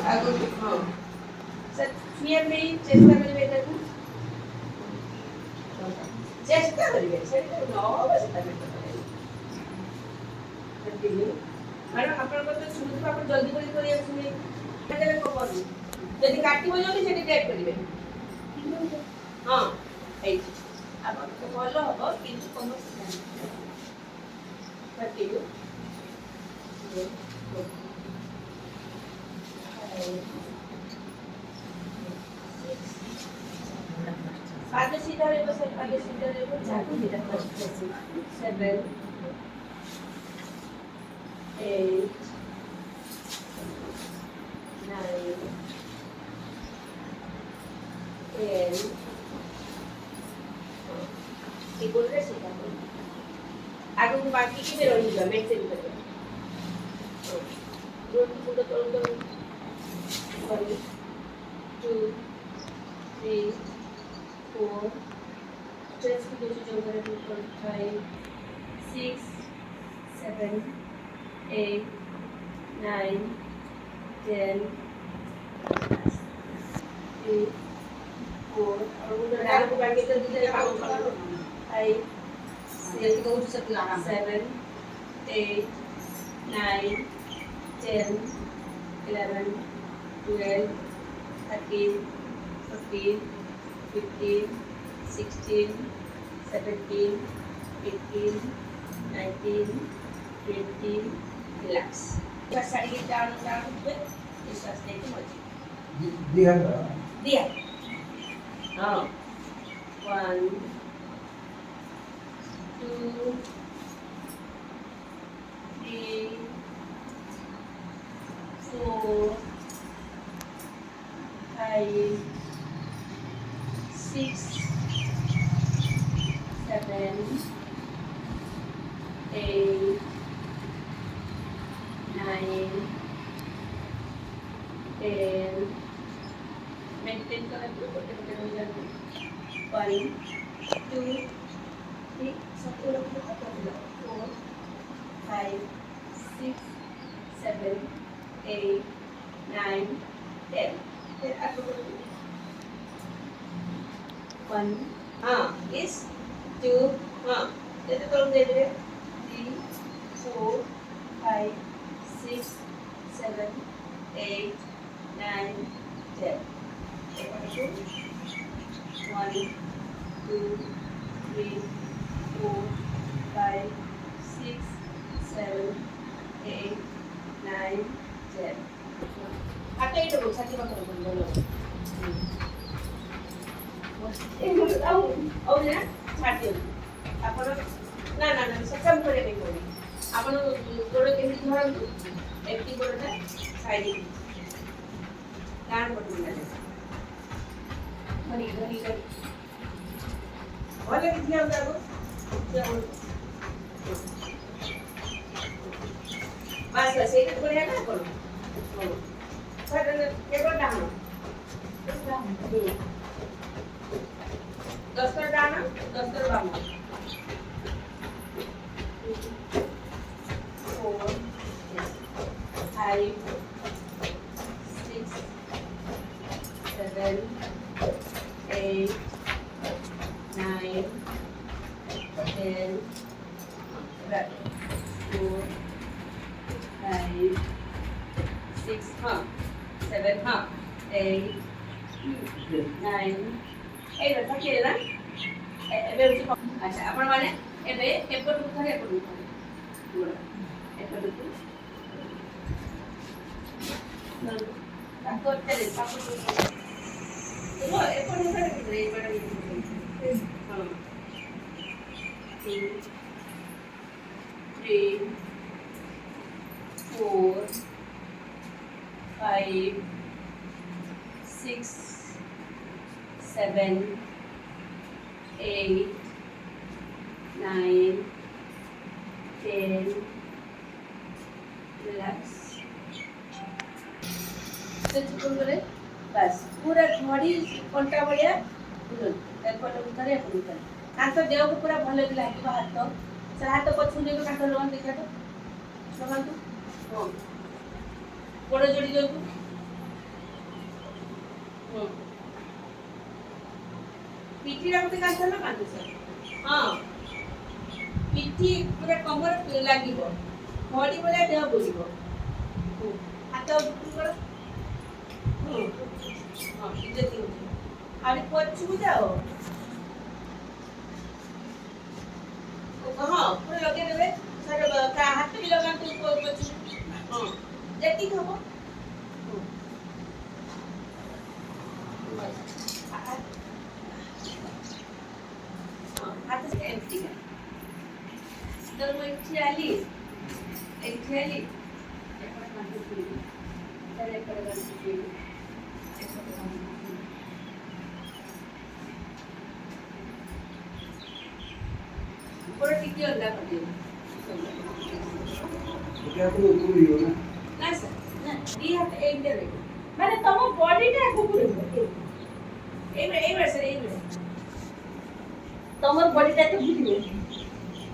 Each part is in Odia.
ଆଗକୁ ହଁ ସାର୍ ଛୁଇଁବା ପାଇଁ ଚେଷ୍ଟା କରିବେ ଏଟାକୁ ଚେଷ୍ଟା କରିବେ ସେଟା ନ ହବ ସେଟା ପେଟ କରିବେ କଣ୍ଟିନ୍ୟୁ ମ୍ୟାଡ଼ାମ ଆପଣଙ୍କର ତ ଶୁଣୁଥିବ ଆପଣ ଜଲ୍ଦି କରି କରିବାକୁ ଶୁଣିବେ କେତେବେଳେ କବନି ଯଦି କାଟିବ ଜଲ୍ଦି ସେଠି ଟ୍ୟାପ୍ କରିବେ ହଁ ହେଇଛି ଆପଣ ତ ଭଲ ହବ କିନ୍ତୁ କମର୍ସ କଣ୍ଟିନ୍ୟୁ आगे सीधा रहेगा सर आगे सीधा रहेगा चाकू सीधा 7 8 9 10 ये बोल रहे सीधा आगे को बाकी की में रहेगा मेंटेन करेगा रोड पूरा तोड़ 1 2 3 4 just to go to 5 6 7 8 9 10 8 4 और वो डाल को बाकी तो दूसरे काम करो 5 6 7 8 9 10 11 12 13 14 15 16 17 18 19 20 relax बस साड़ी डाउन डाउन पे इस रास्ते की मर्जी दिया हाँ 1 2 3 4 5 6 7 8 9 10 maintain कर रखो छोटे-छोटे हो जाते 1 2 3 सबको रखो 4 5 6 7 8 9 10 फिर आपको 1 हाँ इस 2 हाँ जैसे तो दे दे 3 4 5 6 7 8 9 10 1 2 3 4 5 6 7 8 9 10 आता itu bu satu bakal berdua ଆଉ ନା ଛାଡ଼ି ଦିଅନ୍ତୁ ଆପଣ ନା ନା ନା ସକାଳ କରିବା ପାଇଁ ପଡ଼ିବ ଆପଣ ଗୋଡ଼ କେମିତି ଧରନ୍ତୁ ଏମିତି ଗୋଡ଼ଟା ସାଇଡ଼୍ ଡାହାଣ ପଟକୁ ଧରି ଧରି ଧରି ଭଲ କିଛି ଆଉ ବାସ୍ ବାସ୍ ସେଇଟା ବଢ଼ିଆ ନା ଆପଣ କେବଳ ଡାହାଣ 10 कर डालना 10 कर बामा 4 5 6 7 8 9 10 4 5 6 हाँ 7 हाँ 8 9 এই রকম কি না এবে আচ্ছা আপন মানে এবে এপটু ধরে এপটু ধরে এপটু তারপর চলে তারপর তো এপটু ধরে এবারে হ্যাঁ 2 3 4 5 6 7 8 9 10 relax से चुप करे बस पूरा घड़ी घंटा बढ़िया एपट उतारे एपट उतारे हाथ देह को पूरा भल लगे हाथ से हाथ पछू देवे काट लगन देखा तो लगन तो गोड़ जोड़ी दियो ପିଠି ରଖି କାନ୍ଥ ସାର୍ ହଁ ପିଠି ପୁରା କମର ଲାଗିବ ଘଡ଼ି ଭଳିଆ ଦେହ ବୁଲିବ ହାତ କର ହଁ ଯେତିକି ଆହୁରି ପଛକୁ ଯାଅ ହଁ ପୁରା ଲଗେଇଦେବେ ସାର୍ ହାତ ବି ଲଗାନ୍ତୁ ପଛକୁ ହଁ ଯେତିକି ହବ हाथ से एम्प्टी है तो मैं इच्छाली एक बार कांटे पीली चले एक बार कांटे पीली पूरा टिकी अंडा कर दियो क्या तो ऊपर ही हो ना सर ना दी हाथ एक दे रहे मैंने तमो बॉडी टा ऊपर सर तमर बॉडी टा तो बुझिबो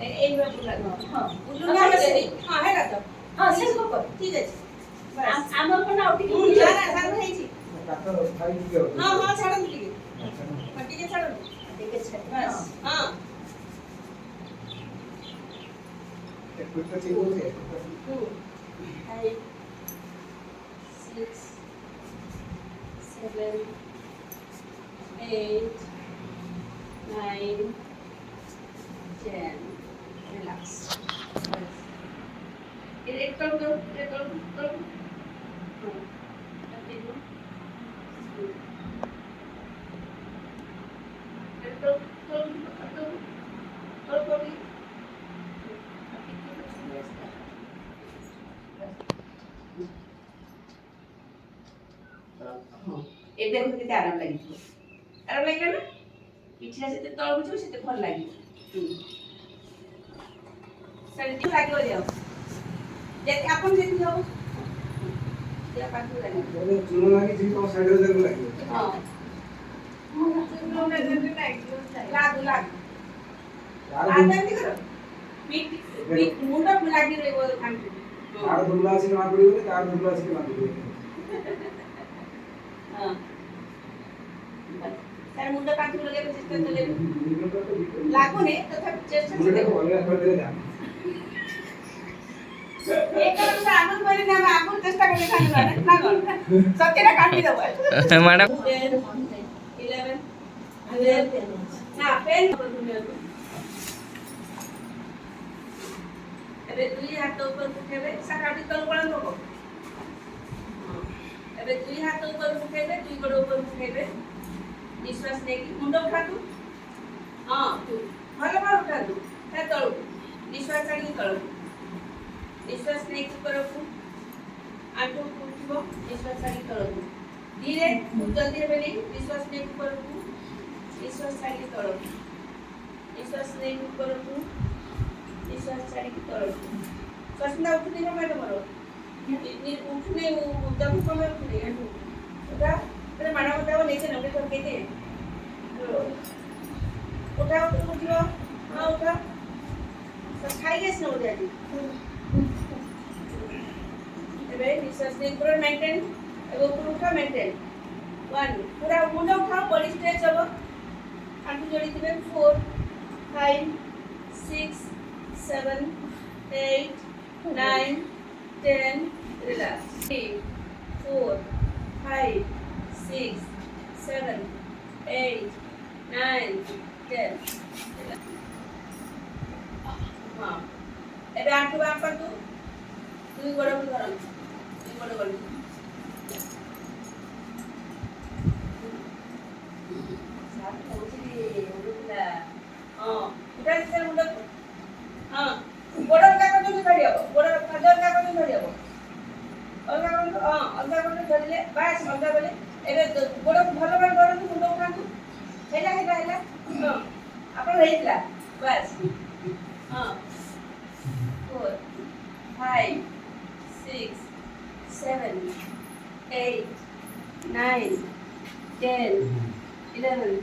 এই ভাবে বুলানো হ্যাঁ বুলানো হ্যাঁ হেলা তো হ্যাঁ সেম কর ঠিক আছে বাস আমার কোন আউট কি না না সারা হইছি কাটা খাই দিও হ্যাঁ হ্যাঁ ছাড়ো দিকে ঠিক আছে ছাড়ো ঠিক আছে বাস হ্যাঁ एक कुछ चीज होती है 2 5 6 7 8 9 10 relax. It continue. ଏବେ ଦେଖନ୍ତୁ କେତେ ଆରାମ ଲାଗିଥିବ ଆରାମ ଲାଗିଲା ନା ପିଠିଟା ଯେତେ ତଳକୁ ଯିବ ସେତେ ଭଲ ଲାଗିବ ସେମିତି ଲାଗିବ ଯାଅ ଯେତେ ଆପଣ ଯେମିତି ହବ ଦେହ ପାଖକୁ ଲାଗିବ बोले चुनो लगी जी तो साइड रे देखो लगी ହଁ ଲାଗୁ ଲାଗୁ यार ଆଜି କର ପିଠ ମୁଣ୍ଡ ଲାଗି ରହିବ ଆଣ୍ଠୁ कार दुबला से ना पड़ी बोले कार दुबला से ना पड़ी ହଁ ତାର ମୁଣ୍ଡ କାଟିକୁ ଲଗେଇବା ଚେଷ୍ଟା କଲେ ଲାଗୁନି ତଥାପି ଚେଷ୍ଟା मुझे को बोले कर दे जा एक बार आगुन पहिले ना आगुन चेष्टा करले खाली ना सत्यटा काटी दबो मैडम 10 11 12 ना पेन ଏବେ ଦୁଇ ହାତ ଉପରକୁ ଉଠେଇବେ ସାରାଟି ତଳ କଳା ହବ ଏବେ ଦୁଇ ହାତ ଉପରକୁ ଉଠେଇବେ ଦୁଇ ଗୋଡ଼ ଉପରକୁ ଉଠେଇବେ ନିଶ୍ୱାସ ନେଇକି ମୁଣ୍ଡ ଉଠାନ୍ତୁ ହଁ ଭଲ ଭାବେ ଉଠାନ୍ତୁ ତା ତଳକୁ ନିଶ୍ୱାସ ଛାଡ଼ିକି ତଳକୁ ନିଶ୍ୱାସ ନେଇକି ଉପରକୁ ଆଣ୍ଠୁ ଉଠିବ ନିଶ୍ୱାସ ଛାଡ଼ିକି ତଳକୁ ଧୀରେ ଜଲ୍ଦି ହେବେନି ନିଶ୍ୱାସ ନେଇକି ଉପରକୁ ନିଶ୍ୱାସ ଛାଡ଼ିକି ତଳକୁ ନିଶ୍ୱାସ ନେଇକି ଉପରକୁ ନିଶ୍ୱାସ ଛାଡ଼ିକି ତଳକୁ ଶ୍ୱାସଟା ଉଠୁନି ଜମା ତମର ଉଠୁନି ଜମି କମେ ଉଠୁନି ଆଣ୍ଠୁ ଉଠା ମାନେ ମାଡ଼ ମତାବ ନେଇছে ନବେ ଥକେଇଦେ ଉଠା ଉଠିବ ହଁ ଉଠା ଖାଇକି ଆସିନ ବୋଧେ ଆଜି ଏବେ ନିଶ୍ୱାସ ନେଇ ପୁରା ମେଣ୍ଟେନ୍ ଏବେ ଉପରୁ ଉଠା ମେଣ୍ଟେନ୍ 1 ପୁରା ମୁଣ୍ଡ ଉଠାଅ ବଡି ଷ୍ଟ୍ରେଚ୍ ହବ ଆଣ୍ଠୁ ଯୋଡ଼ିଥିବେ 4 5 6 7 8 9 10 relax 3 4 5 6 7 8 9 10 हाँ ଏବେ ଆଣ୍ଠୁ ବାମ କରନ୍ତୁ ଦୁଇ ଗୋଡ଼କୁ ଧରନ୍ତୁ ଦୁଇ ଗୋଡ଼ କରନ୍ତୁ ହଁ ଉଠା ସେ ମୁଣ୍ଡକୁ ହଁ ଗୋଡ଼ ଅଲଗା କରନ୍ତୁ ଧରି ହବ ଗୋଡ଼ ପାଦ ଅଲଗା କରନ୍ତୁ ଧରି ହବ ଅଲଗା କରନ୍ତୁ ହଁ ଅଲଗା କରନ୍ତୁ ଧରିଲେ ବାସ୍ ଅଲଗା କଲେ ଏବେ ଗୋଡ଼କୁ ଭଲ ଭାବେ ଧରନ୍ତୁ ମୁଣ୍ଡ ଉଠାନ୍ତୁ ହେଲା ହେଲା ହେଲା ହଁ ଆପଣ ହେଇଥିଲା ବାସ୍ ହଁ 4 5 6 7 8 9 10 11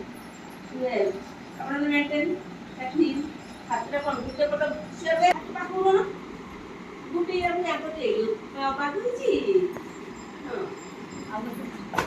12 ଆପଣ ମେଣ୍ଟେନ୍ 13 ହାତଟା କ'ଣ ଗୋଟେ ପଟ ସିଆଡ଼େ ପାଖକୁ କ'ଣ ଗୋଟେ ଇଆଡ଼କୁ ଆଗ ଦେଇ ପାଖକୁ ହେଇଛି ହଁ ଆଉ